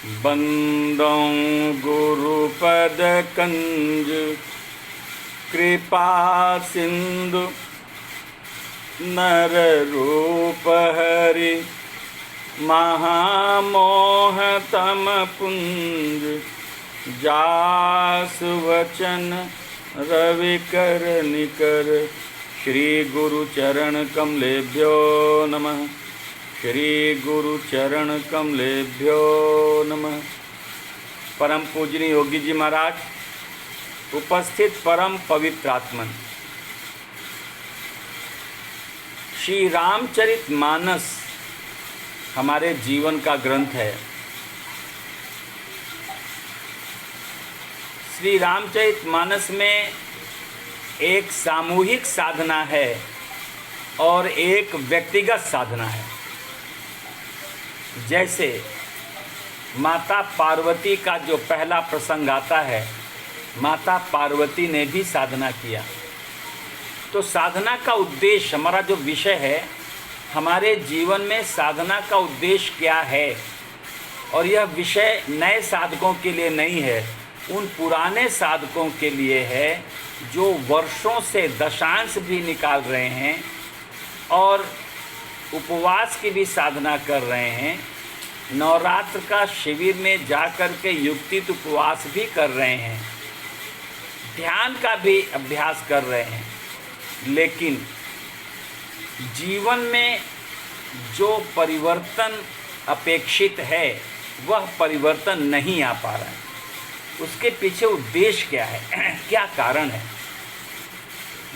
बंदों गुरुपद कंज कृपा सिंधु नर रूप हरि महामोह तम पुंज जास वचन रवि कर निकर। श्री गुरु चरण कमलेभ्यो नमः। श्री गुरु चरण कमलेभ्यो नमः। परम पूजनीय योगी जी महाराज, उपस्थित परम पवित्र आत्मन, श्री रामचरित मानस हमारे जीवन का ग्रंथ है। श्री रामचरित मानस में एक सामूहिक साधना है और एक व्यक्तिगत साधना है। जैसे माता पार्वती का जो पहला प्रसंग आता है, माता पार्वती ने भी साधना किया। तो साधना का उद्देश्य, हमारा जो विषय है, हमारे जीवन में साधना का उद्देश्य क्या है। और यह विषय नए साधकों के लिए नहीं है, उन पुराने साधकों के लिए है जो वर्षों से दशांश भी निकाल रहे हैं और उपवास की भी साधना कर रहे हैं, नवरात्र का शिविर में जाकर के युक्तित उपवास भी कर रहे हैं, ध्यान का भी अभ्यास कर रहे हैं, लेकिन जीवन में जो परिवर्तन अपेक्षित है वह परिवर्तन नहीं आ पा रहा है। उसके पीछे उद्देश्य क्या है, क्या कारण है?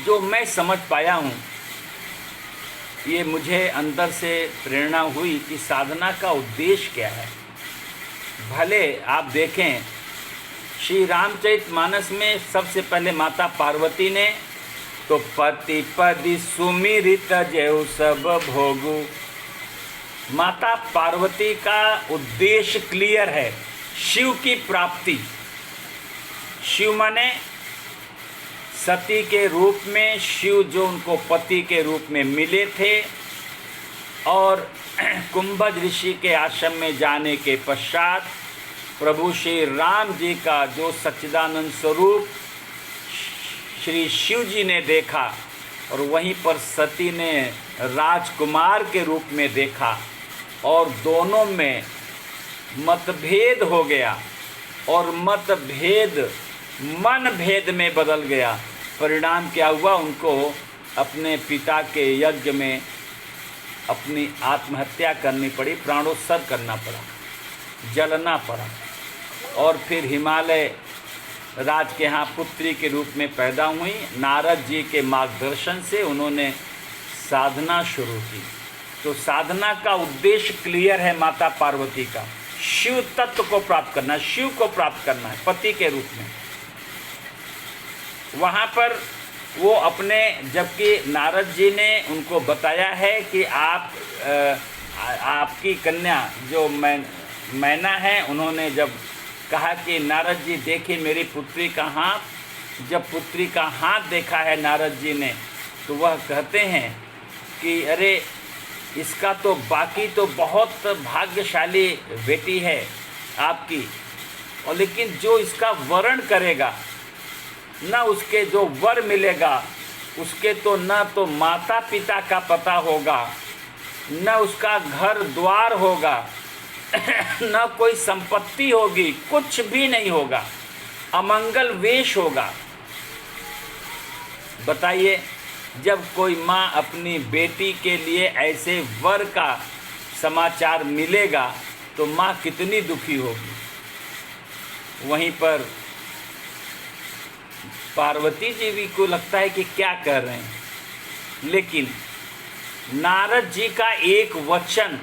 जो मैं समझ पाया हूँ, ये मुझे अंदर से प्रेरणा हुई कि साधना का उद्देश्य क्या है। भले आप देखें, श्री रामचरित मानस में सबसे पहले माता पार्वती ने तो पति पति सुमिरित जयउ सब भोगु। माता पार्वती का उद्देश्य क्लियर है, शिव की प्राप्ति। शिव माने सती के रूप में शिव जो उनको पति के रूप में मिले थे और कुंभज ऋषि के आश्रम में जाने के पश्चात प्रभु श्री राम जी का जो सच्चिदानंद स्वरूप श्री शिव जी ने देखा और वहीं पर सती ने राजकुमार के रूप में देखा और दोनों में मतभेद हो गया और मतभेद मन भेद में बदल गया। परिणाम क्या हुआ? उनको अपने पिता के यज्ञ में अपनी आत्महत्या करनी पड़ी, प्राणोत्सर्ग करना पड़ा, जलना पड़ा। और फिर हिमालय राज के यहाँ पुत्री के रूप में पैदा हुई। नारद जी के मार्गदर्शन से उन्होंने साधना शुरू की। तो साधना का उद्देश्य क्लियर है माता पार्वती का, शिव तत्व को प्राप्त करना, शिव को प्राप्त करना है पति के रूप में। वहाँ पर वो अपने, जबकि नारद जी ने उनको बताया है कि आपकी कन्या जो मैना है, उन्होंने जब कहा कि नारद जी देखिए मेरी पुत्री का हाथ, जब पुत्री का हाथ देखा है नारद जी ने, तो वह कहते हैं कि अरे इसका तो बाकी तो बहुत भाग्यशाली बेटी है आपकी, और लेकिन जो इसका वरण करेगा न उसके जो वर मिलेगा उसके तो न तो माता पिता का पता होगा, न उसका घर द्वार होगा, न कोई संपत्ति होगी, कुछ भी नहीं होगा, अमंगल वेश होगा। बताइए, जब कोई माँ अपनी बेटी के लिए ऐसे वर का समाचार मिलेगा तो माँ कितनी दुखी होगी। वहीं पर पार्वती जी भी को लगता है कि क्या कर रहे हैं, लेकिन नारद जी का एक वचन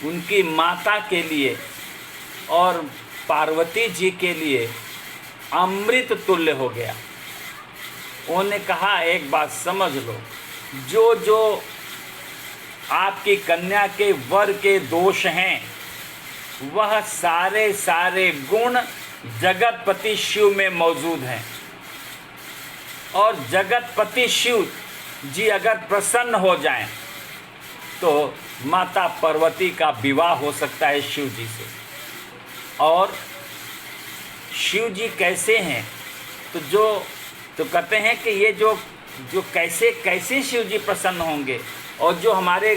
उनकी माता के लिए और पार्वती जी के लिए अमृत तुल्य हो गया। उन्होंने कहा एक बात समझ लो, जो जो आपकी कन्या के वर के दोष हैं वह सारे सारे गुण जगतपति शिव में मौजूद हैं, और जगतपति शिव जी अगर प्रसन्न हो जाएं तो माता पार्वती का विवाह हो सकता है शिव जी से। और शिव जी कैसे हैं, तो कहते हैं कि ये जो कैसे शिव जी प्रसन्न होंगे, और जो हमारे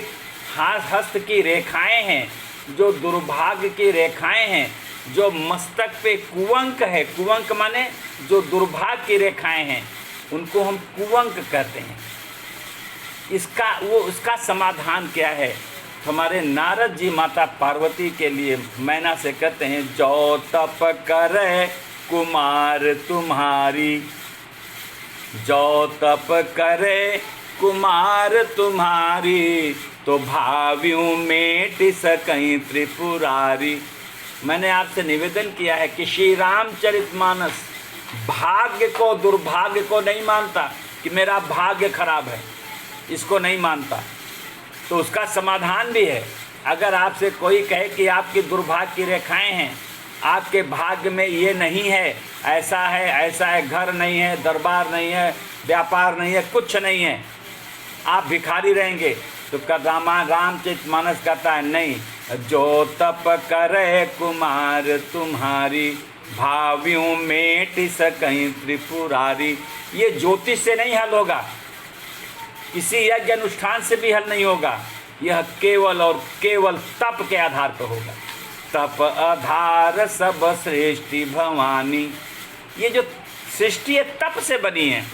हस्त की रेखाएं हैं, जो दुर्भाग्य की रेखाएं हैं, जो मस्तक पे कुवंक है, कुवंक माने जो दुर्भाग्य की रेखाएं हैं, उनको हम कुवंक कहते हैं। उसका समाधान क्या है? तो हमारे नारद जी माता पार्वती के लिए मैना से कहते हैं, जो तप करे कुमार तुम्हारी, जो तप करे कुमार तुम्हारी, तो भावियों मेट सकई त्रिपुरारी। मैंने आपसे निवेदन किया है कि श्री रामचरितमानस भाग्य को, दुर्भाग्य को नहीं मानता कि मेरा भाग्य खराब है, इसको नहीं मानता। तो उसका समाधान भी है। अगर आपसे कोई कहे कि आपकी दुर्भाग्य की रेखाएं हैं, आपके भाग्य में ये नहीं है, ऐसा है, घर नहीं है, दरबार नहीं है, व्यापार नहीं है, कुछ नहीं है, आप भिखारी रहेंगे, तो रामचरितमानस कहता है नहीं, जो तप करे कुमार तुम्हारी, भावियों मेट सकई त्रिपुरारी। ये ज्योतिष से नहीं हल होगा, किसी यज्ञ अनुष्ठान से भी हल नहीं होगा, यह केवल और केवल तप के आधार पर होगा। तप आधार सब सृष्टि भवानी। ये जो सृष्टि है तप से बनी है।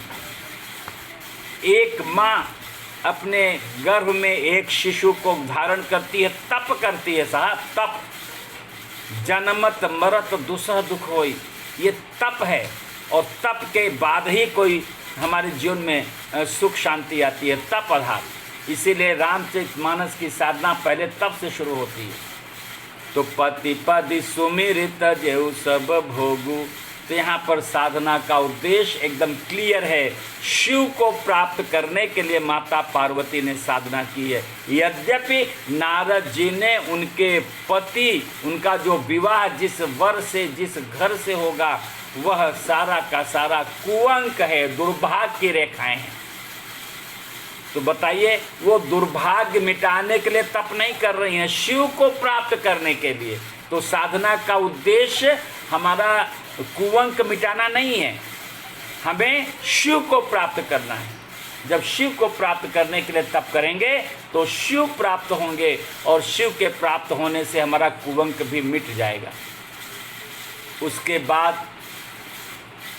एक माँ अपने गर्भ में एक शिशु को धारण करती है, तप करती है साहब, तप। जन्मत मरत दुसह दुख होई, ये तप है। और तप के बाद ही कोई हमारे जीवन में सुख शांति आती है, तप आधार। इसीलिए रामचरितमानस की साधना पहले तप से शुरू होती है। तो पति पद सुमिरित जेऊ सब भोगू। तो यहाँ पर साधना का उद्देश्य एकदम क्लियर है। शिव को प्राप्त करने के लिए माता पार्वती ने साधना की है। यद्यपि नारद जी ने उनके पति, उनका जो विवाह जिस वर से, जिस घर से होगा, वह सारा का सारा कुअंक है, दुर्भाग्य की रेखाएं हैं। तो बताइए, वो दुर्भाग्य मिटाने के लिए तप नहीं कर रही हैं, शिव को प्राप्त करने के लिए। तो साधना का उद्देश्य हमारा कुअंक मिटाना नहीं है, हमें शिव को प्राप्त करना है। जब शिव को प्राप्त करने के लिए तप करेंगे तो शिव प्राप्त होंगे, और शिव के प्राप्त होने से हमारा कुअंक भी मिट जाएगा। उसके बाद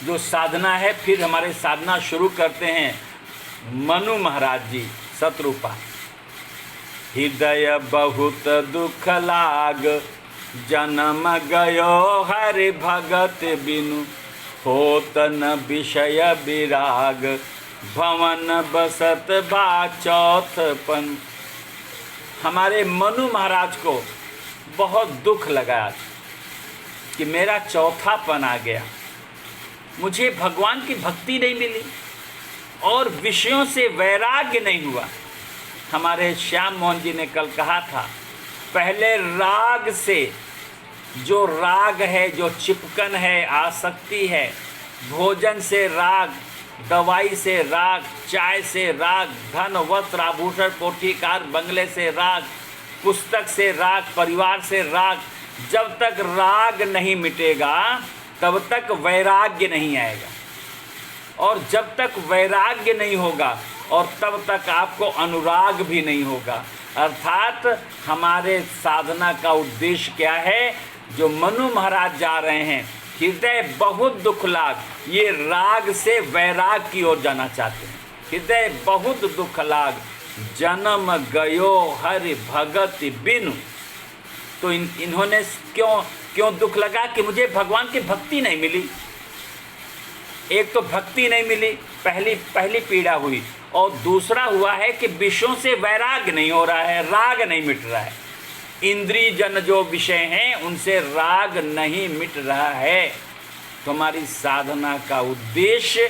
जो साधना है, फिर हमारे साधना शुरू करते हैं मनु महाराज जी शत्रुपा। हृदय बहुत दुख लाग, जन्म गयो हरि भगत बिनु, होत न विषय विराग, भवन बसत बा चौथपन। हमारे मनु महाराज को बहुत दुख लगा कि मेरा चौथापन आ गया, मुझे भगवान की भक्ति नहीं मिली और विषयों से वैराग्य नहीं हुआ। हमारे श्याम मोहन जी ने कल कहा था, पहले राग से, जो राग है, जो चिपकन है, आसक्ति है, भोजन से राग, दवाई से राग, चाय से राग, धन वस्त्र आभूषण कोठी कार बंगले से राग, पुस्तक से राग, परिवार से राग। जब तक राग नहीं मिटेगा तब तक वैराग्य नहीं आएगा, और जब तक वैराग्य नहीं होगा और तब तक आपको अनुराग भी नहीं होगा। अर्थात हमारे साधना का उद्देश्य क्या है? जो मनु महाराज जा रहे हैं, हृदय बहुत दुख लाग, ये राग से वैराग की ओर जाना चाहते हैं। हृदय बहुत दुख लाग, जन्म गयो हरि भगत बिनु। तो इन्होंने क्यों दुख लगा कि मुझे भगवान की भक्ति नहीं मिली। एक तो भक्ति नहीं मिली, पहली पीड़ा हुई, और दूसरा हुआ है कि विषयों से वैराग नहीं हो रहा है, राग नहीं मिट रहा है। इंद्रिय जन जो विषय हैं उनसे राग नहीं मिट रहा है। तो हमारी साधना का उद्देश्य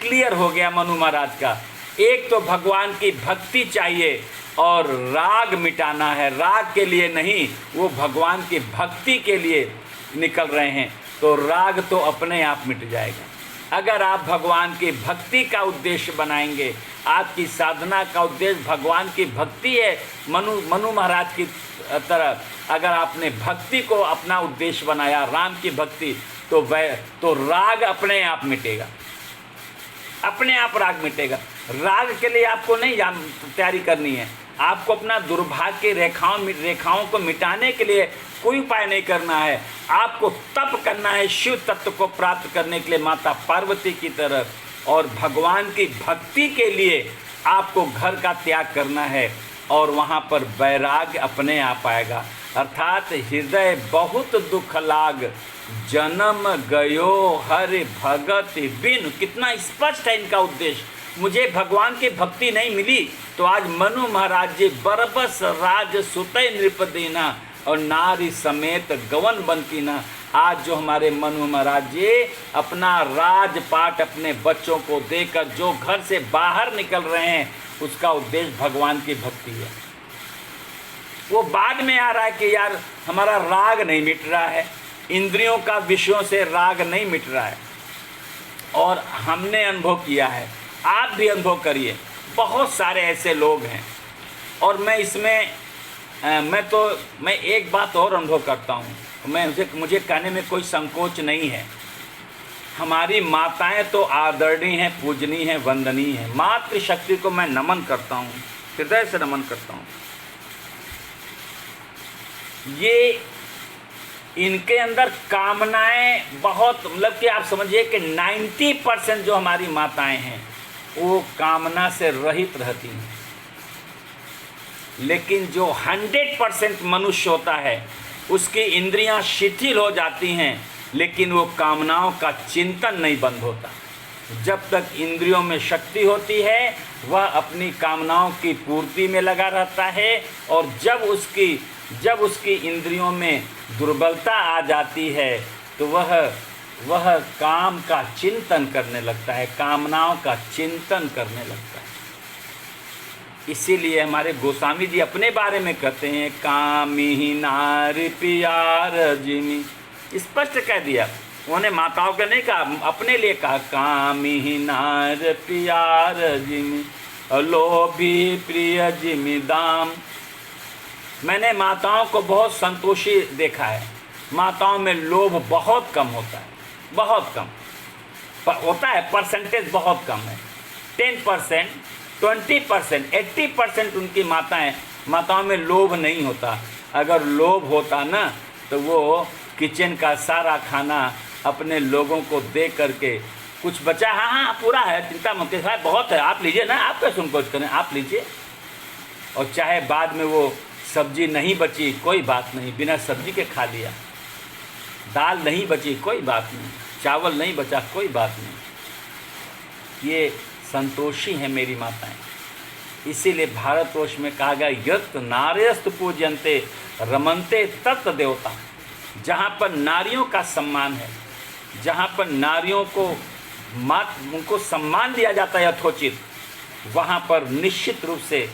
क्लियर हो गया मनु महाराज का। एक तो भगवान की भक्ति चाहिए और राग मिटाना है, राग के लिए नहीं, वो भगवान की भक्ति के लिए निकल रहे हैं। तो राग तो अपने आप मिट जाएगा। अगर आप भगवान की भक्ति का उद्देश्य बनाएंगे, आपकी साधना का उद्देश्य भगवान की भक्ति है, मनु महाराज की तरह अगर आपने भक्ति को अपना उद्देश्य बनाया, राम की भक्ति, तो राग अपने आप मिटेगा, अपने आप राग मिटेगा। राग के लिए आपको नहीं तैयारी करनी है, आपको अपना दुर्भाग्य रेखाओं को मिटाने के लिए कोई उपाय नहीं करना है, आपको तप करना है शिव तत्व को प्राप्त करने के लिए माता पार्वती की तरफ, और भगवान की भक्ति के लिए आपको घर का त्याग करना है, और वहाँ पर वैराग्य अपने आप आएगा। अर्थात हृदय बहुत दुख लाग, जन्म गयो हरि भगत बिन। कितना स्पष्ट है इनका उद्देश्य। मुझे भगवान की भक्ति नहीं मिली तो आज मनु महाराज जी बरबस राज सुतय नृपदीना और नारी समेत गवन बनकीना। आज जो हमारे मनु महाराज जी अपना राजपाट अपने बच्चों को देकर जो घर से बाहर निकल रहे हैं, उसका उद्देश्य भगवान की भक्ति है। वो बाद में आ रहा है कि यार हमारा राग नहीं मिट रहा है, इंद्रियों का विषयों से राग नहीं मिट रहा है, और हमने अनुभव किया है, आप भी अनुभव करिए। बहुत सारे ऐसे लोग हैं, और मैं इसमें मैं एक बात और अनुभव करता हूँ, मुझे कहने में कोई संकोच नहीं है। हमारी माताएं तो आदरणीय हैं, पूजनीय हैं, वंदनीय हैं। मातृशक्ति को मैं नमन करता हूँ, हृदय से नमन करता हूँ। ये इनके अंदर कामनाएं बहुत, मतलब कि आप समझिए कि 90% जो हमारी माताएं हैं वो कामना से रहित रहती हैं, लेकिन जो 100% मनुष्य होता है उसकी इंद्रियां शिथिल हो जाती हैं, लेकिन वो कामनाओं का चिंतन नहीं बंद होता। जब तक इंद्रियों में शक्ति होती है वह अपनी कामनाओं की पूर्ति में लगा रहता है, और जब उसकी इंद्रियों में दुर्बलता आ जाती है तो वह काम का चिंतन करने लगता है, कामनाओं का चिंतन करने लगता है। इसीलिए हमारे गोस्वामी जी अपने बारे में कहते हैं, कामी नारी प्यार जिमी। स्पष्ट कह दिया, उन्होंने माताओं के नहीं कहा, अपने लिए कहा, कामी नार प्यार जिमी लोभी प्रिय जिमी दाम। मैंने माताओं को बहुत संतोषी देखा है, माताओं में लोभ बहुत कम होता है, बहुत कम होता है, परसेंटेज बहुत कम है। 10%, 20%, 80% उनकी माताओं में लोभ नहीं होता। अगर लोभ होता ना तो वो किचन का सारा खाना अपने लोगों को दे करके, कुछ बचा, हाँ पूरा है, चिंता मत करिए, बहुत है, आप लीजिए ना, आप कैसे संकोच करें, आप लीजिए। और चाहे बाद में वो सब्जी नहीं बची, कोई बात नहीं, बिना सब्जी के खा लिया। दाल नहीं बची, कोई बात नहीं, चावल नहीं बचा, कोई बात नहीं। ये संतोषी हैं मेरी माताएं। इसीलिए भारतवर्ष में कहा गया, यत् नार्यस्त पूज्यन्ते रमन्ते तत् देवता। जहाँ पर नारियों का सम्मान है, जहाँ पर नारियों को उनको सम्मान दिया जाता है यथोचित, वहाँ पर निश्चित रूप से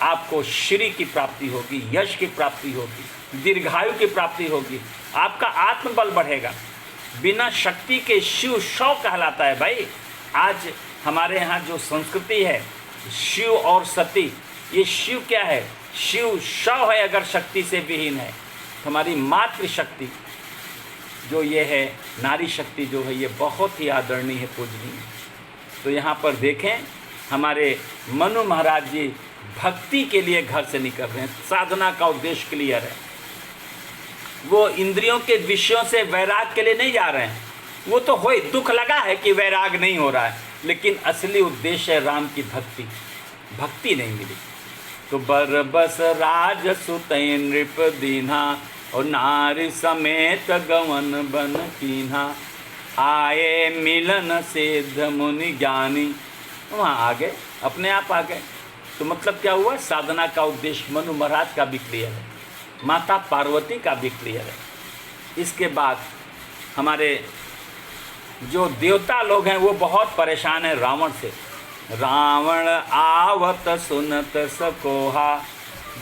आपको श्री की प्राप्ति होगी, यश की प्राप्ति होगी, दीर्घायु की प्राप्ति होगी, आपका आत्मबल बढ़ेगा। बिना शक्ति के शिव शव कहलाता है भाई। आज हमारे यहाँ जो संस्कृति है, शिव और सती, ये शिव क्या है? शिव शव है अगर शक्ति से विहीन है। तो हमारी मातृशक्ति जो ये है, नारी शक्ति जो है, ये बहुत ही आदरणीय है, पूजनीय है। तो यहाँ पर देखें, हमारे मनु महाराज जी भक्ति के लिए घर से निकल रहे हैं, साधना का उद्देश्य क्लियर है। वो इंद्रियों के विषयों से वैराग के लिए नहीं जा रहे हैं। वो तो हो, दुख लगा है कि वैराग नहीं हो रहा है, लेकिन असली उद्देश्य है राम की भक्ति। भक्ति नहीं मिली तो बरबस राज सुतय नृप दीन्हा और नारी समेत गवन बन कीन्हा। आए मिलन सिद्ध मुनि ज्ञानी, वहाँ आ गए, अपने आप आ गए। तो मतलब क्या हुआ? साधना का उद्देश्य मनु महाराज का भी क्लियर है, माता पार्वती का भी क्लियर है। इसके बाद हमारे जो देवता लोग हैं वो बहुत परेशान हैं रावण से। रावण आवत सुनत सकोहा,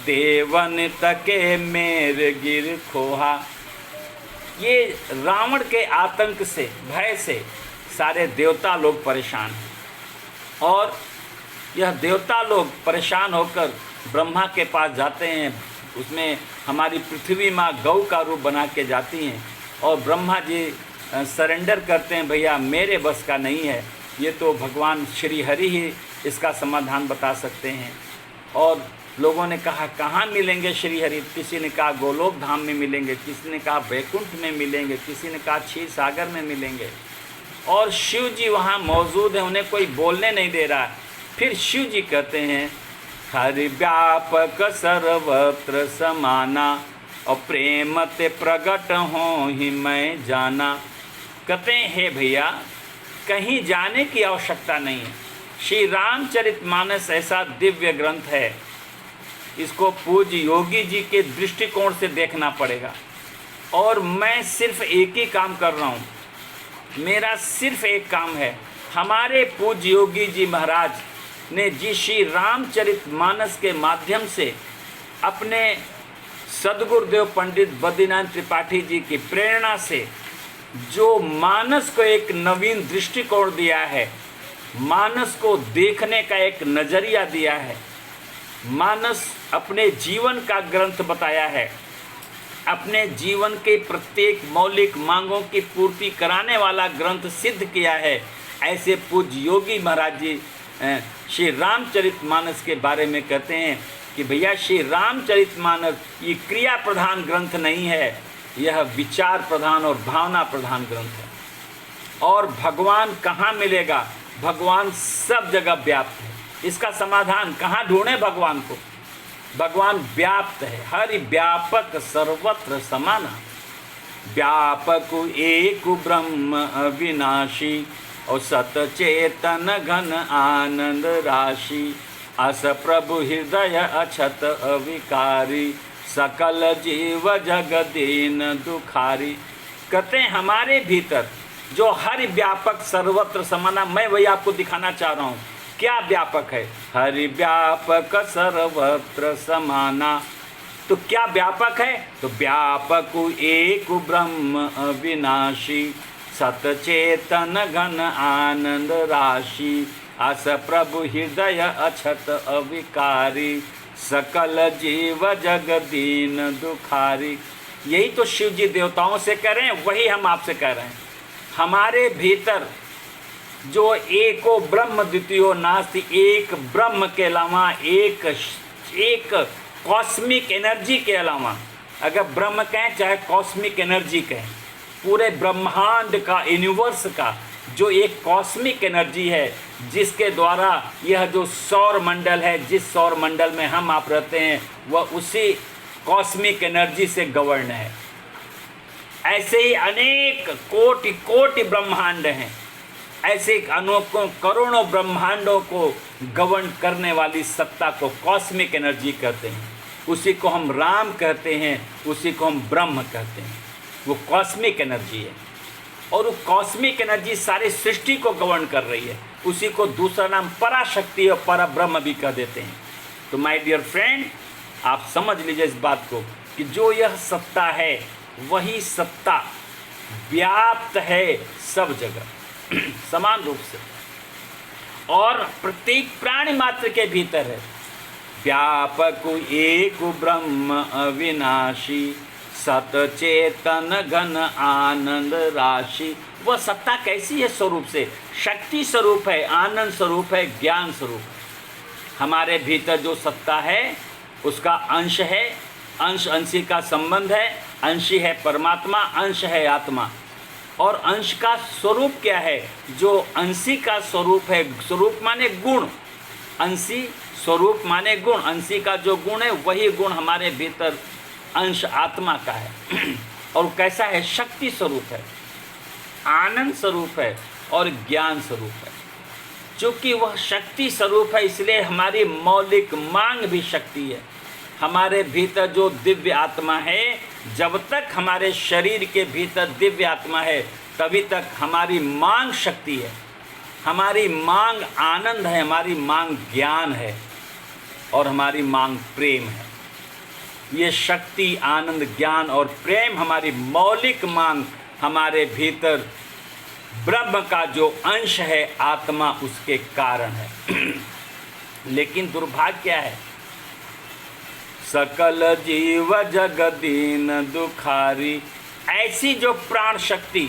देवन तके मेर गिर खोहा। ये रावण के आतंक से, भय से सारे देवता लोग परेशान हैं, और यह देवता लोग परेशान होकर ब्रह्मा के पास जाते हैं, उसमें हमारी पृथ्वी माँ गौ का रूप बना के जाती हैं और ब्रह्मा जी सरेंडर करते हैं, भैया मेरे बस का नहीं है, ये तो भगवान श्री हरि ही इसका समाधान बता सकते हैं। और लोगों ने कहा कहाँ मिलेंगे श्री हरि, किसी ने कहा गोलोक धाम में मिलेंगे, किसी ने कहा वैकुंठ में मिलेंगे, किसी ने कहा क्षीर सागर में मिलेंगे। और शिव जी वहाँ मौजूद हैं, उन्हें कोई बोलने नहीं दे रहा। फिर शिव जी कहते हैं हरि व्यापक सर्वत्र समाना और प्रेम ते प्रगट हो ही मैं जाना। कहते हैं हे भैया कहीं जाने की आवश्यकता नहीं है। श्री रामचरितमानस ऐसा दिव्य ग्रंथ है, इसको पूज्य योगी जी के दृष्टिकोण से देखना पड़ेगा। और मैं सिर्फ एक ही काम कर रहा हूँ, मेरा सिर्फ एक काम है। हमारे पूज्य योगी जी महाराज ने जी श्री रामचरितमानस के माध्यम से अपने सद्गुरुदेव पंडित बद्रीनाथ त्रिपाठी जी की प्रेरणा से जो मानस को एक नवीन दृष्टिकोण दिया है, मानस को देखने का एक नज़रिया दिया है, मानस अपने जीवन का ग्रंथ बताया है, अपने जीवन के प्रत्येक मौलिक मांगों की पूर्ति कराने वाला ग्रंथ सिद्ध किया है। ऐसे पूज्य योगी महाराज जी श्री रामचरितमानस के बारे में कहते हैं कि भैया श्री रामचरितमानस ये क्रिया प्रधान ग्रंथ नहीं है, यह विचार प्रधान और भावना प्रधान ग्रंथ है। और भगवान कहाँ मिलेगा? भगवान सब जगह व्याप्त है। इसका समाधान कहाँ ढूंढे भगवान को? भगवान व्याप्त है, हरि व्यापक सर्वत्र समाना। व्यापक एक ब्रह्म अविनाशी और सत चेतन घन आनंद राशि। अस प्रभु हृदय अछत अविकारी सकल जीव जगदीन दुखारी। कहते हैं हमारे भीतर जो हरि व्यापक सर्वत्र समाना, मैं वही आपको दिखाना चाह रहा हूँ। क्या व्यापक है? हरि व्यापक सर्वत्र समाना। तो क्या व्यापक है? तो व्यापक एक ब्रह्म अविनाशी सत चेतन घन आनंद राशि। अस प्रभु हृदय अछत अविकारी सकल जीव जगदीन दुखारी। यही तो शिव जी देवताओं से कह रहे हैं, वही हम आपसे कह रहे हैं। हमारे भीतर जो एको ब्रह्म द्वितीयो नास्ति, एक ब्रह्म के अलावा एक कॉस्मिक एनर्जी के अलावा, अगर ब्रह्म कहें चाहे कॉस्मिक एनर्जी कहें, पूरे ब्रह्मांड का, यूनिवर्स का जो एक कॉस्मिक एनर्जी है जिसके द्वारा यह जो सौर मंडल है, जिस सौर मंडल में हम आप रहते हैं, वह उसी कॉस्मिक एनर्जी से गवर्न है। ऐसे ही अनेक कोटि कोटि ब्रह्मांड हैं, ऐसे अनोखों करोड़ों ब्रह्मांडों को गवर्न करने वाली सत्ता को कॉस्मिक एनर्जी कहते हैं। उसी को हम राम कहते हैं, उसी को हम ब्रह्म कहते हैं। वो कॉस्मिक एनर्जी है और वो कॉस्मिक एनर्जी सारी सृष्टि को गवर्न कर रही है। उसी को दूसरा नाम पराशक्ति और परब्रह्म भी कह देते हैं। तो माय डियर फ्रेंड, आप समझ लीजिए इस बात को कि जो यह सत्ता है वही सत्ता व्याप्त है सब जगह समान रूप से और प्रत्येक प्राणी मात्र के भीतर है। व्यापक एक ब्रह्म अविनाशी सत चेतन घन आनंद राशि। वह सत्ता कैसी है? स्वरूप से शक्ति स्वरूप है, आनंद स्वरूप है, ज्ञान स्वरूप है। हमारे भीतर जो सत्ता है उसका अंश है, अंश अंशी का संबंध है, अंशी है परमात्मा, अंश है आत्मा। और अंश का स्वरूप क्या है? जो अंशी का स्वरूप है, स्वरूप माने गुण, अंशी स्वरूप माने गुण, अंशी का जो गुण है वही गुण हमारे भीतर अंश आत्मा का है। और कैसा है? शक्ति स्वरूप है, आनंद स्वरूप है और ज्ञान स्वरूप है। चूँकि वह शक्ति स्वरूप है इसलिए हमारी मौलिक मांग भी शक्ति है। हमारे भीतर जो दिव्य आत्मा है, जब तक हमारे शरीर के भीतर दिव्य आत्मा है तभी तक हमारी मांग शक्ति है, हमारी मांग आनंद है, हमारी मांग ज्ञान है और हमारी मांग प्रेम है। ये शक्ति, आनंद, ज्ञान और प्रेम हमारी मौलिक मांग हमारे भीतर ब्रह्म का जो अंश है आत्मा उसके कारण है। लेकिन दुर्भाग्य क्या है? सकल जीव जगदीन दुखारी। ऐसी जो प्राण शक्ति,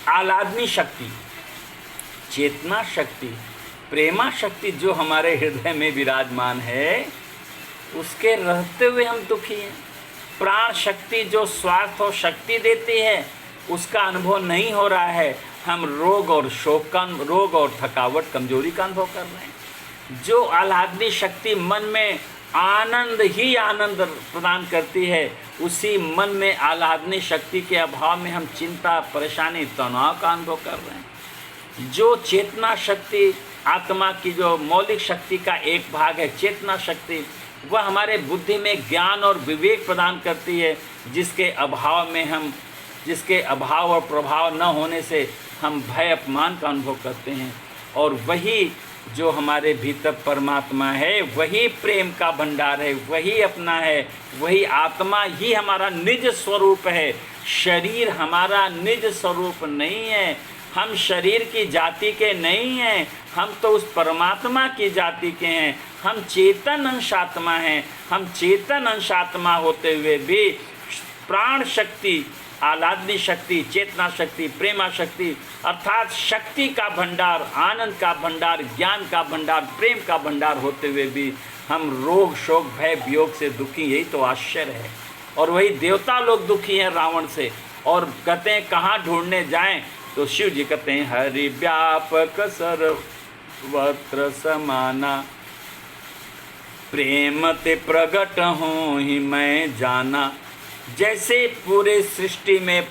आह्लादनी शक्ति, चेतना शक्ति, प्रेमा शक्ति जो हमारे हृदय में विराजमान है, उसके रहते हुए हम दुखी हैं। प्राण शक्ति जो स्वार्थ और शक्ति देती है, उसका अनुभव नहीं हो रहा है। हम रोग और शोक का, रोग और थकावट, कमजोरी का अनुभव कर रहे हैं। जो आह्लादनी शक्ति मन में आनंद ही आनंद प्रदान करती है, उसी मन में आह्लादनी शक्ति के अभाव में हम चिंता, परेशानी, तनाव का अनुभव कर रहे हैं। जो चेतना शक्ति, आत्मा की जो मौलिक शक्ति का एक भाग है, चेतना शक्ति, वह हमारे बुद्धि में ज्ञान और विवेक प्रदान करती है, जिसके अभाव और प्रभाव न होने से हम भय, अपमान का अनुभव करते हैं। और वही जो हमारे भीतर परमात्मा है, वही प्रेम का भंडार है, वही अपना है, वही आत्मा ही हमारा निज स्वरूप है। शरीर हमारा निज स्वरूप नहीं है, हम शरीर की जाति के नहीं हैं, हम तो उस परमात्मा की जाति के हैं। हम चेतन अंश आत्मा हैं। हम चेतन अंश आत्मा होते हुए भी प्राण शक्ति, आह्लादनी शक्ति, चेतना शक्ति, प्रेमा शक्ति, अर्थात शक्ति का भंडार, आनंद का भंडार, ज्ञान का भंडार, प्रेम का भंडार होते हुए भी हम रोग, शोक, भय, वियोग से दुखी। यही तो आश्चर्य है। और वही देवता लोग दुखी हैं रावण से, और कहते हैं कहाँ ढूंढने जाएं, तो शिव जी कहते हैं हरि व्यापक सर्वत्र समाना, प्रेम ते प्रगट हूँ ही मैं जाना। जैसे पूरे सृष्टि में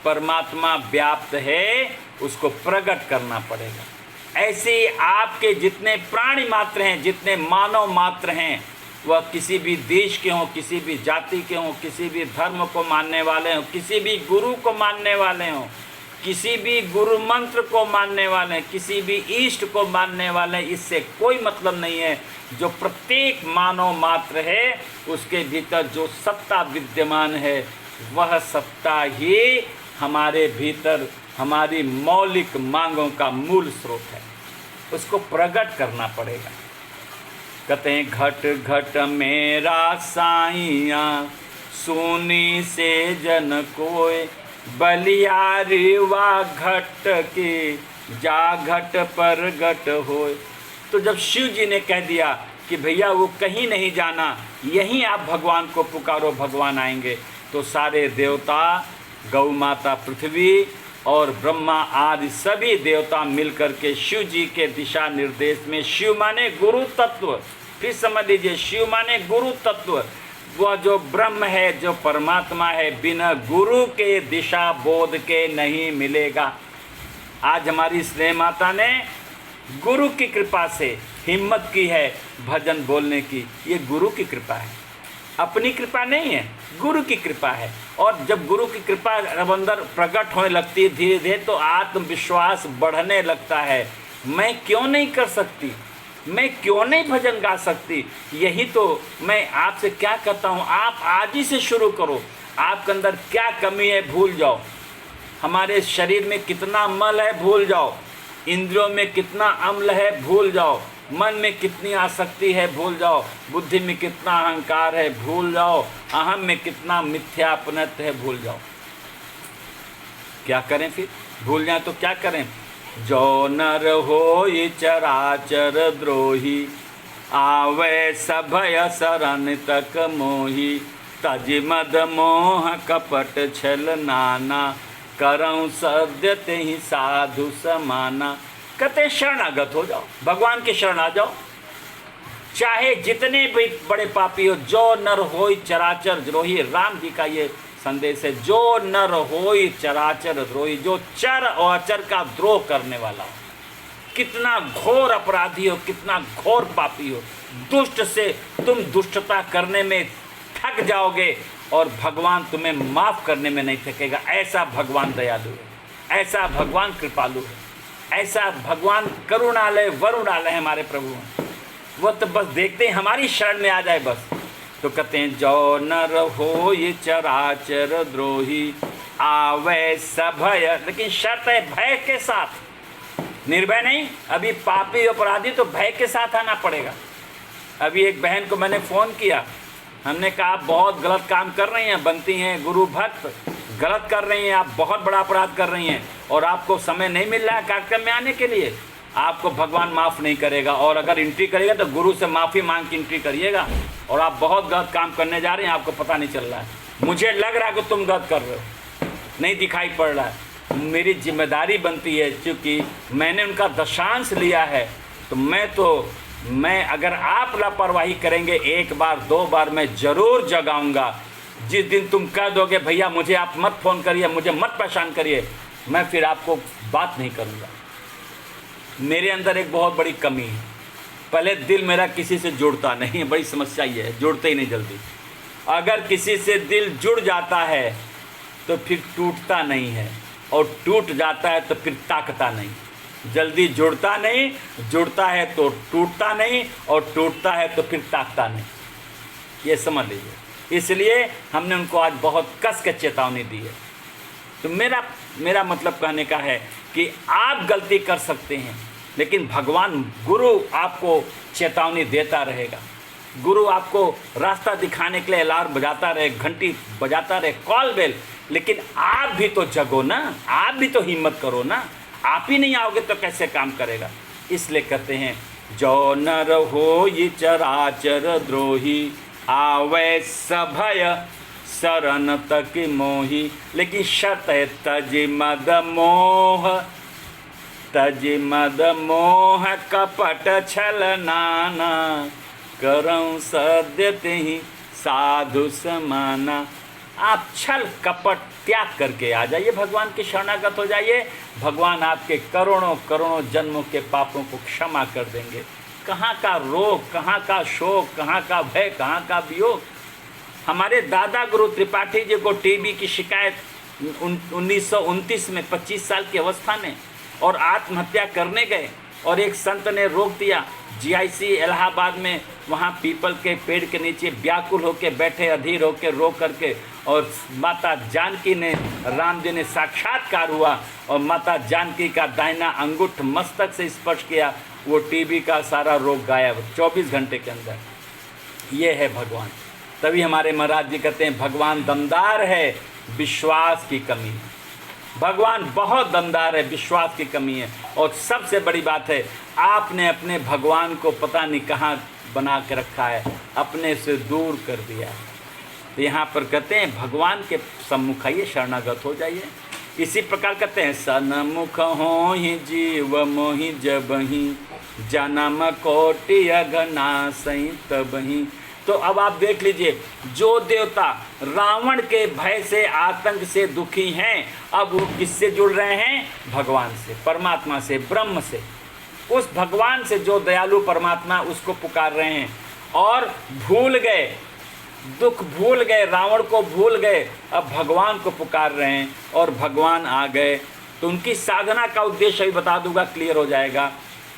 परमात्मा व्याप्त है, उसको प्रकट करना पड़ेगा। ऐसे आपके जितने प्राणी मात्र हैं, जितने मानव मात्र हैं, वह किसी भी देश के हों, किसी भी जाति के हों, किसी भी धर्म को मानने वाले हों, किसी भी गुरु को मानने वाले हों, किसी भी गुरु मंत्र को मानने वाले, किसी भी इष्ट को मानने वाले, इससे कोई मतलब नहीं है। जो प्रत्येक मानव मात्र है, उसके भीतर जो सत्ता विद्यमान है, वह सत्ता ही हमारे भीतर हमारी मौलिक मांगों का मूल स्रोत है। उसको प्रकट करना पड़ेगा। कहते हैं घट घट मेरा साइया, सुनी से जन कोय, बलियारी वा घट के, जा घट पर घट होय। तो जब शिव जी ने कह दिया कि भैया वो कहीं नहीं जाना, यहीं आप भगवान को पुकारो, भगवान आएंगे, तो सारे देवता, गौ माता पृथ्वी और ब्रह्मा आदि सभी देवता मिलकर के शिव जी के दिशा निर्देश में, शिव माने गुरु तत्व, फिर समझ लीजिए, शिव माने गुरु तत्व, वह जो ब्रह्म है, जो परमात्मा है, बिना गुरु के दिशा बोध के नहीं मिलेगा। आज हमारी स्नेह माता ने गुरु की कृपा से हिम्मत की है भजन बोलने की। ये गुरु की कृपा है, अपनी कृपा नहीं है, गुरु की कृपा है। और जब गुरु की कृपा अब अंदर प्रकट होने लगती है धीरे धीरे, तो आत्मविश्वास बढ़ने लगता है। मैं क्यों नहीं कर सकती, मैं क्यों नहीं भजन गा सकती। यही तो मैं आपसे क्या कहता हूँ, आप आज ही से शुरू करो। आपके अंदर क्या कमी है भूल जाओ, हमारे शरीर में कितना मल है भूल जाओ, इंद्रियों में कितना अम्ल है भूल जाओ, मन में कितनी आसक्ति है भूल जाओ, बुद्धि में कितना अहंकार है भूल जाओ, अहम में कितना मिथ्यापनत्व है भूल जाओ। क्या करें फिर, भूल जाए तो क्या करें। जो नर होई चराचर द्रोही, आवे सभय शरण तक मोही, तज मद मोह कपट छल नाना, करऊँ सद्य ते ही साधु समाना। कहते शरणागत हो जाओ, भगवान के शरण आ जाओ, चाहे जितने भी बड़े पापी हो। जो नर होई चराचर द्रोही, राम जी का ये संदेश है। जो नर होई चराचर द्रोही, जो चर और अचर का द्रोह करने वाला हो, कितना घोर अपराधी हो, कितना घोर पापी हो, दुष्ट से तुम दुष्टता करने में थक जाओगे और भगवान तुम्हें माफ़ करने में नहीं थकेगा। ऐसा भगवान दयालु है, ऐसा भगवान कृपालु है, ऐसा भगवान करुणालय वरुणालय हमारे प्रभु हैं। वो तो बस देखते हैं हमारी शरण में आ जाए बस। तो कहते हैं जो नर हो ये चराचर द्रोही, आवे सभय, लेकिन शर्त है भय के साथ, निर्भय नहीं। अभी पापी अपराधी तो भय के साथ आना पड़ेगा। अभी एक बहन को मैंने फ़ोन किया, हमने कहा आप बहुत गलत काम कर रही हैं, बनती हैं गुरु भक्त, गलत कर रही हैं, आप बहुत बड़ा अपराध कर रही हैं और आपको समय नहीं मिल रहा है कार्यक्रम में आने के लिए, आपको भगवान माफ़ नहीं करेगा, और अगर एंट्री करेगा तो गुरु से माफ़ी मांग के एंट्री करिएगा, और आप बहुत गलत काम करने जा रहे हैं, आपको पता नहीं चल रहा है। मुझे लग रहा है कि तुम गलत कर रहे हो, नहीं दिखाई पड़ रहा है। मेरी जिम्मेदारी बनती है, क्योंकि मैंने उनका दशांश लिया है, तो मैं अगर आप लापरवाही करेंगे एक बार दो बार, मैं ज़रूर जगाऊंगा। जिस दिन तुम कह दोगे भैया मुझे आप मत फ़ोन करिए, मुझे मत परेशान करिए, मैं फिर आपको बात नहीं करूंगा। मेरे अंदर एक बहुत बड़ी कमी है, पहले दिल मेरा किसी से जुड़ता नहीं है, बड़ी समस्या ये है, जुड़ते ही नहीं जल्दी। अगर किसी से दिल जुड़ जाता है तो फिर टूटता नहीं है, और टूट जाता है तो फिर ताकता नहीं। जल्दी जुड़ता नहीं, जुड़ता है तो टूटता नहीं, और टूटता है तो फिर ताकता नहीं, ये समझ लीजिए। इसलिए हमने उनको आज बहुत कस के चेतावनी दी है। तो मेरा मतलब कहने का है कि आप गलती कर सकते हैं, लेकिन भगवान गुरु आपको चेतावनी देता रहेगा। गुरु आपको रास्ता दिखाने के लिए अलार्म बजाता रहे, घंटी बजाता रहे, कॉल बेल, लेकिन आप भी तो जगो ना, आप भी तो हिम्मत करो ना। आप ही नहीं आओगे तो कैसे काम करेगा। इसलिए कहते हैं जो नर हो ये चराचर द्रोही, आवे सभय शरण तक मोही। लेकिन शर्त है तज मद मोह, तज मद मोह कपट छल नाना, करऊं सद्य ही साधु समाना। आप छल कपट त्याग करके आ जाइए, भगवान के शरणागत हो जाइए। भगवान आपके करोड़ों करोड़ों जन्मों के पापों को क्षमा कर देंगे। कहाँ का रोग, कहाँ का शोक, कहाँ का भय, कहाँ का वियोग। हमारे दादा गुरु त्रिपाठी जी को टीबी की शिकायत 1929 में 25 साल की अवस्था में, और आत्महत्या करने गए, और एक संत ने रोक दिया। जीआईसी इलाहाबाद में, वहाँ पीपल के पेड़ के नीचे व्याकुल होकर बैठे, अधीर होकर रो करके, और माता जानकी ने, राम जी ने साक्षात्कार हुआ, और माता जानकी का दाहिना अंगूठ मस्तक से स्पर्श किया, वो टीबी का सारा रोग गायब 24 घंटे के अंदर। ये है भगवान। तभी हमारे महाराज जी कहते हैं भगवान दमदार है, विश्वास की कमी है। भगवान बहुत दमदार है, विश्वास की कमी है। और सबसे बड़ी बात है, आपने अपने भगवान को पता नहीं कहाँ बना के रखा है, अपने से दूर कर दिया है। तो यहाँ पर कहते हैं भगवान के सम्मुख आइए, शरणागत हो जाइए। इसी प्रकार कहते हैं सन्मुख हो ही जीव मोहि जबहि, जन्म कोटि अघनासहि तबहि। तो अब आप देख लीजिए, जो देवता रावण के भय से, आतंक से दुखी हैं, अब वो किससे जुड़ रहे हैं? भगवान से, परमात्मा से, ब्रह्म से। उस भगवान से जो दयालु परमात्मा, उसको पुकार रहे हैं, और भूल गए, दुख भूल गए, रावण को भूल गए, अब भगवान को पुकार रहे हैं, और भगवान आ गए। तो उनकी साधना का उद्देश्य अभी बता दूंगा, क्लियर हो जाएगा।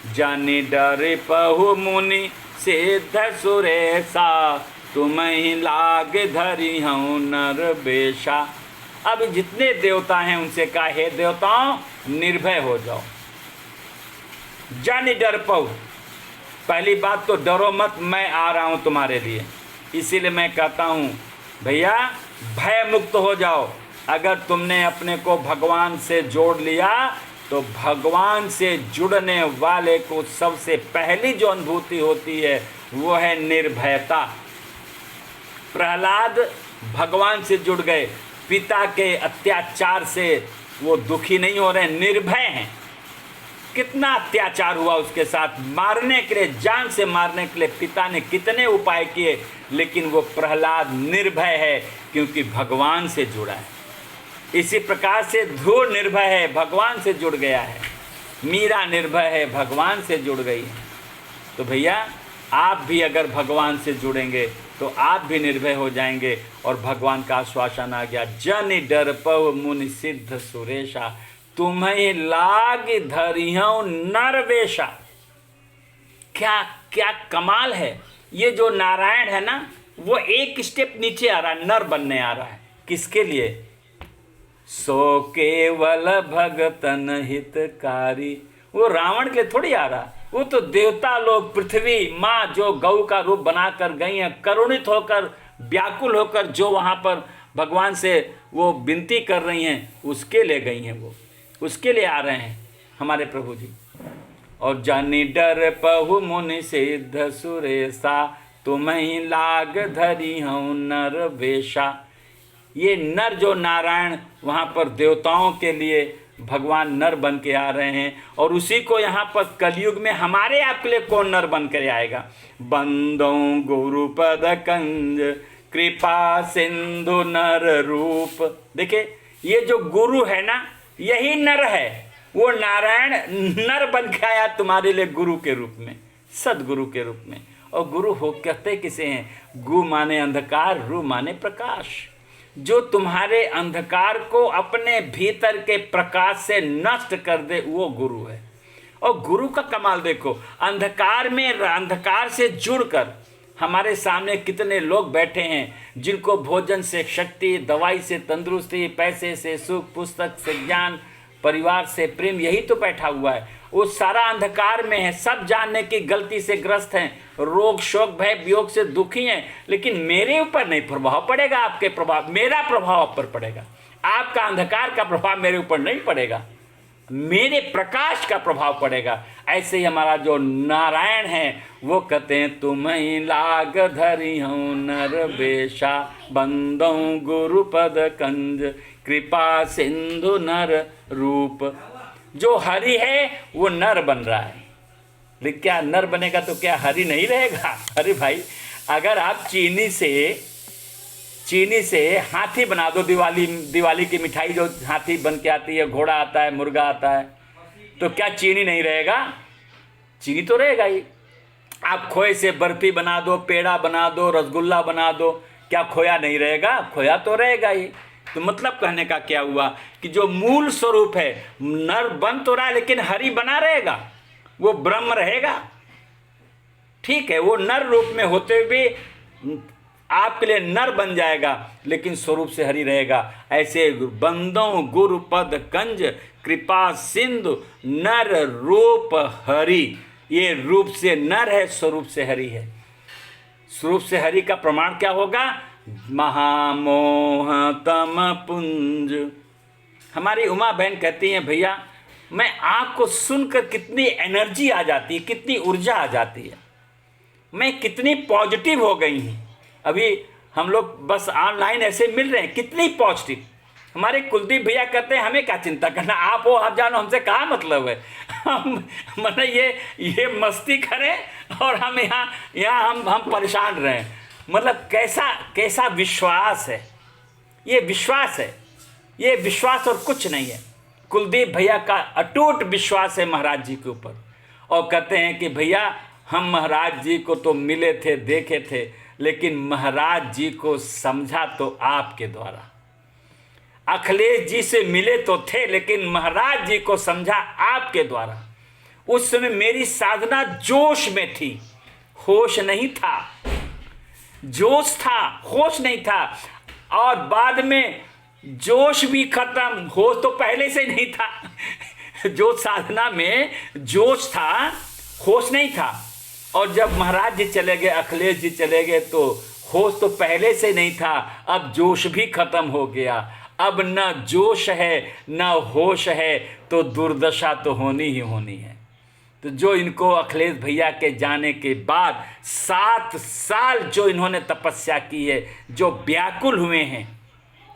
जानी डरे पहु मुनि सिद्ध सुरेशा, तुम्हें लाग धरी हूँ नर बेशा। अब जितने देवता हैं उनसे कहा, हे देवताओं निर्भय हो जाओ, जानी डर पहु। पहली बात तो डरो मत, मैं आ रहा हूँ तुम्हारे लिए। इसीलिए मैं कहता हूँ भैया भय मुक्त हो जाओ। अगर तुमने अपने को भगवान से जोड़ लिया, तो भगवान से जुड़ने वाले को सबसे पहली जो अनुभूति होती है वो है निर्भयता। प्रहलाद भगवान से जुड़ गए, पिता के अत्याचार से वो दुखी नहीं हो रहे, निर्भय हैं। कितना अत्याचार हुआ उसके साथ, मारने के लिए, जान से मारने के लिए पिता ने कितने उपाय किए, लेकिन वो प्रहलाद निर्भय है क्योंकि भगवान से जुड़ा है। इसी प्रकार से ध्रुव निर्भय है, भगवान से जुड़ गया है। मीरा निर्भय है, भगवान से जुड़ गई है। तो भैया आप भी अगर भगवान से जुड़ेंगे तो आप भी निर्भय हो जाएंगे। और भगवान का आश्वासन आ गया, जन डर पव मुनि सिद्ध सुरेशा, तुम्हें लाग धरियों नरवेशा। क्या क्या कमाल है। ये जो नारायण है ना, वो एक स्टेप नीचे आ रहा है, नर बनने आ रहा है। किसके लिए? सो केवल भगतन हितकारी। वो रावण के लिए थोड़ी आ रहा, वो तो देवता लोग, पृथ्वी माँ जो गौ का रूप बनाकर गई हैं, करुणित होकर, व्याकुल होकर जो वहाँ पर भगवान से वो विनती कर रही हैं, उसके लिए गई हैं, वो उसके लिए आ रहे हैं हमारे प्रभु जी। और जानी डर पहु मुनि सिद्ध सुरेशा, तुम्हें लाग धरी हूँ नर वेशा। ये नर जो नारायण वहाँ पर देवताओं के लिए भगवान नर बन के आ रहे हैं, और उसी को यहाँ पर कलयुग में हमारे आपके लिए कौन नर बन कर आएगा। बंदो गुरुपद कंज कृपा सिंधु नर रूप। देखिए ये जो गुरु है ना, यही नर है, वो नारायण नर बन के आया तुम्हारे लिए गुरु के रूप में, सदगुरु के रूप में। और गुरु हो कहते किसे हैं? गु माने अंधकार, रू माने प्रकाश। जो तुम्हारे अंधकार को अपने भीतर के प्रकाश से नष्ट कर दे, वो गुरु है। और गुरु का कमाल देखो, अंधकार में अंधकार से जुड़कर हमारे सामने कितने लोग बैठे हैं जिनको भोजन से शक्ति, दवाई से तंदुरुस्ती, पैसे से सुख, पुस्तक से ज्ञान, परिवार से प्रेम, यही तो बैठा हुआ है। वो सारा अंधकार में है, सब जानने की गलती से ग्रस्त हैं, रोग शोक भय वियोग से दुखी हैं, लेकिन मेरे ऊपर नहीं प्रभाव पड़ेगा। आपके प्रभाव, मेरा प्रभाव आप पर पड़ेगा। आपका अंधकार का प्रभाव मेरे ऊपर नहीं पड़ेगा, मेरे प्रकाश का प्रभाव पड़ेगा। ऐसे ही हमारा जो नारायण है वो कहते हैं तुम्हें लाग धरी हूँ नर वेशा, बंदो गुरुपद कंज कृपा सिंधु नर रूप। जो हरि है वो नर बन रहा है, लेकिन क्या नर बनेगा तो क्या हरि नहीं रहेगा? अरे भाई, अगर आप चीनी से हाथी बना दो, दिवाली की मिठाई जो हाथी बन के आती है, घोड़ा आता है, मुर्गा आता है, तो क्या चीनी नहीं रहेगा? चीनी तो रहेगा ही। आप खोए से बर्फी बना दो, पेड़ा बना दो, रसगुल्ला बना दो, क्या खोया नहीं रहेगा? खोया तो रहेगा ही। तो मतलब कहने का क्या हुआ कि जो मूल स्वरूप है, नर बन तो रहा है लेकिन हरि बना रहेगा, वो ब्रह्म रहेगा। ठीक है, वो नर रूप में होते हुए आपके लिए नर बन जाएगा, लेकिन स्वरूप से हरि रहेगा। ऐसे बंदों गुरु पद कंज कृपा सिंधु नर रूप हरि। ये रूप से नर है, स्वरूप से हरि है। स्वरूप से हरि का प्रमाण क्या होगा? महामोह तम पुंज। हमारी उमा बहन कहती हैं, भैया मैं आपको सुनकर कितनी एनर्जी आ जाती है, कितनी ऊर्जा आ जाती है, मैं कितनी पॉजिटिव हो गई हूँ। अभी हम लोग बस ऑनलाइन ऐसे मिल रहे हैं, कितनी पॉजिटिव। हमारे कुलदीप भैया कहते हैं हमें क्या चिंता करना, आप हो आप जानो, हमसे क्या मतलब है। हम मतलब ये मस्ती करें और हम यहाँ हम परेशान रहें। मतलब कैसा विश्वास है, ये विश्वास है, ये विश्वास और कुछ नहीं है। कुलदीप भैया का अटूट विश्वास है महाराज जी के ऊपर, और कहते हैं कि भैया हम महाराज जी को तो मिले थे, देखे थे, लेकिन महाराज जी को समझा तो आपके द्वारा। अखिलेश जी से मिले तो थे, लेकिन महाराज जी को समझा आपके द्वारा। उस समय मेरी साधना जोश में थी, होश नहीं था। जोश था, होश नहीं था, और बाद में जोश भी खत्म, होश तो पहले से नहीं था। जो साधना में जोश था, होश नहीं था। और जब महाराज जी चले गए, अखिलेश जी चले गए, तो होश तो पहले से नहीं था, अब जोश भी खत्म हो गया। अब न जोश है न होश है, तो दुर्दशा तो होनी ही होनी है। तो जो इनको अखिलेश भैया के जाने के बाद 7 साल जो इन्होंने तपस्या की है, जो व्याकुल हुए हैं,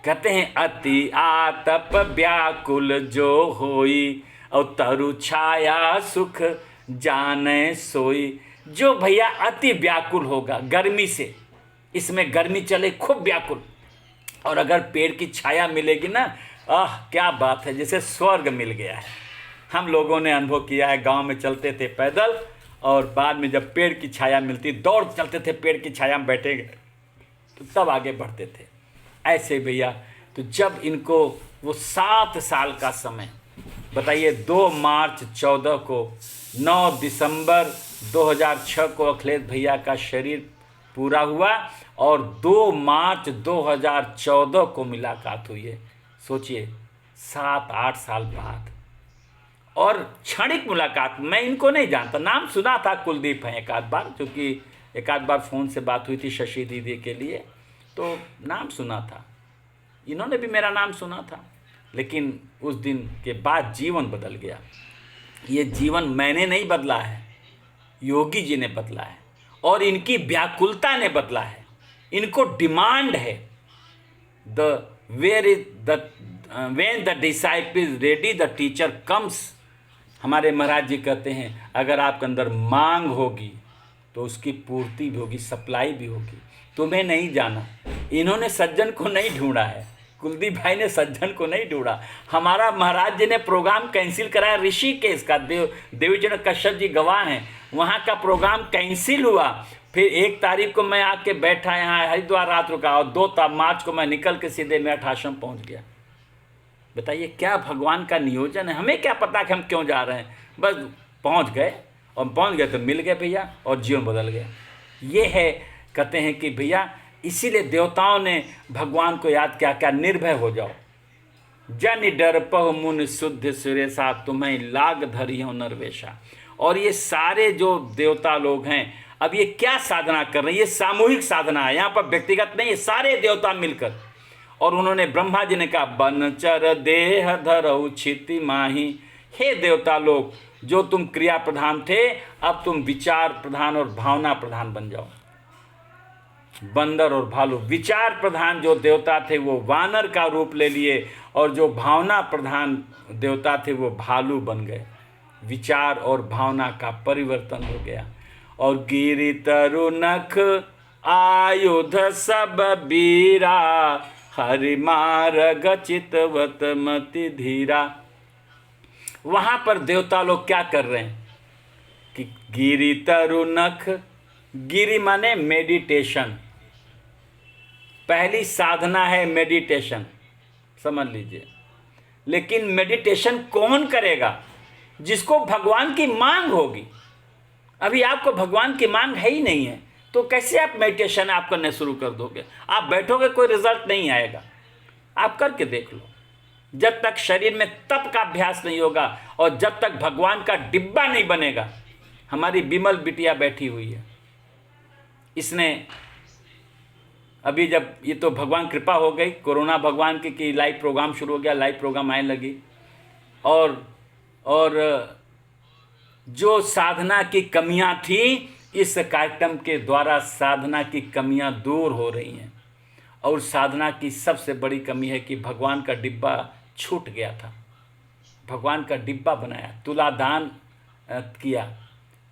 कहते हैं अति आतप व्याकुल जो होई, और तरु छाया सुख जाने सोई। जो भैया अति व्याकुल होगा गर्मी से, इसमें गर्मी चले खूब व्याकुल, और अगर पेड़ की छाया मिलेगी ना, क्या बात है, जैसे स्वर्ग मिल गया है। हम लोगों ने अनुभव किया है, गांव में चलते थे पैदल, और बाद में जब पेड़ की छाया मिलती, दौड़ चलते थे, पेड़ की छाया में बैठेंगे तो तब आगे बढ़ते थे। ऐसे भैया, तो जब इनको वो 7 साल का समय, बताइए 2 मार्च 14 को, 9 दिसंबर 2006 को अखिलेश भैया का शरीर पूरा हुआ, और 2 मार्च 2014 को मुलाकात हुई है। सोचिए 7-8 साल बाद, और क्षणिक मुलाकात, मैं इनको नहीं जानता, नाम सुना था, कुलदीप हैं एक आध बार, क्योंकि एक आध बार फ़ोन से बात हुई थी शशि दीदी के लिए, तो नाम सुना था, इन्होंने भी मेरा नाम सुना था। लेकिन उस दिन के बाद जीवन बदल गया। ये जीवन मैंने नहीं बदला है, योगी जी ने बदला है, और इनकी व्याकुलता ने बदला है। इनको डिमांड है, the where is the when the disciple ready the teacher comes. हमारे महाराज जी कहते हैं अगर आपके अंदर मांग होगी तो उसकी पूर्ति भी होगी, सप्लाई भी होगी। तुम्हें नहीं जाना, इन्होंने सज्जन को नहीं ढूंढा है, कुलदीप भाई ने सज्जन को नहीं ढूंढा। हमारा महाराज जी ने प्रोग्राम कैंसिल कराया ऋषिकेश का, देवीचरण कश्यप जी गवाह हैं, वहाँ का प्रोग्राम कैंसिल हुआ। फिर 1 तारीख को मैं आके बैठा यहाँ हरिद्वार, रात रुका, और 2 मार्च को मैं निकल के सीधे मेरठ आश्रम पहुँच गया। बताइए क्या भगवान का नियोजन है। हमें क्या पता कि हम क्यों जा रहे हैं, बस पहुँच गए, और पहुँच गए तो मिल गए भैया, और जीवन बदल गया। ये है, कहते हैं कि भैया इसीलिए देवताओं ने भगवान को याद किया, क्या निर्भय हो जाओ। जन डर पह मुन शुद्ध सुरेशा, तुम्हें लाग धरी हो नरवेशा। और ये सारे जो देवता लोग हैं, अब ये क्या साधना कर रहे हैं, ये सामूहिक साधना है, यहाँ पर व्यक्तिगत नहीं, ये सारे देवता मिलकर। और उन्होंने, ब्रह्मा जी ने कहा बनचर देह धरऊ छिति माही, हे देवता लोग जो तुम क्रिया प्रधान थे, अब तुम विचार प्रधान और भावना प्रधान बन जाओ। बंदर और भालू, विचार प्रधान जो देवता थे वो वानर का रूप ले लिए, और जो भावना प्रधान देवता थे वो भालू बन गए। विचार और भावना का परिवर्तन हो गया। और गिरि तरु नख आयुध सब बीरा, हरि मार्ग चितवत मति धीरा। वहाँ पर देवता लोग क्या कर रहे हैं कि गिरि तरु नख, गिरि माने मेडिटेशन, पहली साधना है मेडिटेशन, समझ लीजिए। लेकिन मेडिटेशन कौन करेगा? जिसको भगवान की मांग होगी। अभी आपको भगवान की मांग है ही नहीं है, तो कैसे आप मेडिटेशन आप करने शुरू कर दोगे? आप बैठोगे, कोई रिजल्ट नहीं आएगा। आप करके देख लो। जब तक शरीर में तप का अभ्यास नहीं होगा और जब तक भगवान का डिब्बा नहीं बनेगा। हमारी बिमल बिटिया बैठी हुई है, इसने अभी जब ये तो भगवान कृपा हो गई, कोरोना भगवान की कि लाइव प्रोग्राम शुरू हो गया, लाइव प्रोग्राम आने लगी। और जो साधना की कमियां थी, इस कार्यक्रम के द्वारा साधना की कमियां दूर हो रही हैं। और साधना की सबसे बड़ी कमी है कि भगवान का डिब्बा छूट गया था। भगवान का डिब्बा बनाया, तुलादान किया,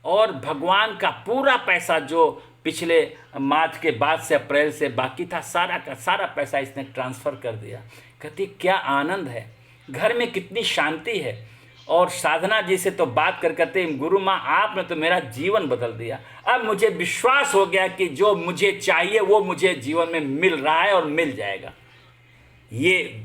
और भगवान का पूरा पैसा जो पिछले मार्च के बाद से, अप्रैल से बाकी था, सारा का सारा पैसा इसने ट्रांसफ़र कर दिया। कहती क्या आनंद है, घर में कितनी शांति है। और साधना जी से तो बात कर कहते गुरु माँ आपने तो मेरा जीवन बदल दिया। अब मुझे विश्वास हो गया कि जो मुझे चाहिए वो मुझे जीवन में मिल रहा है और मिल जाएगा। ये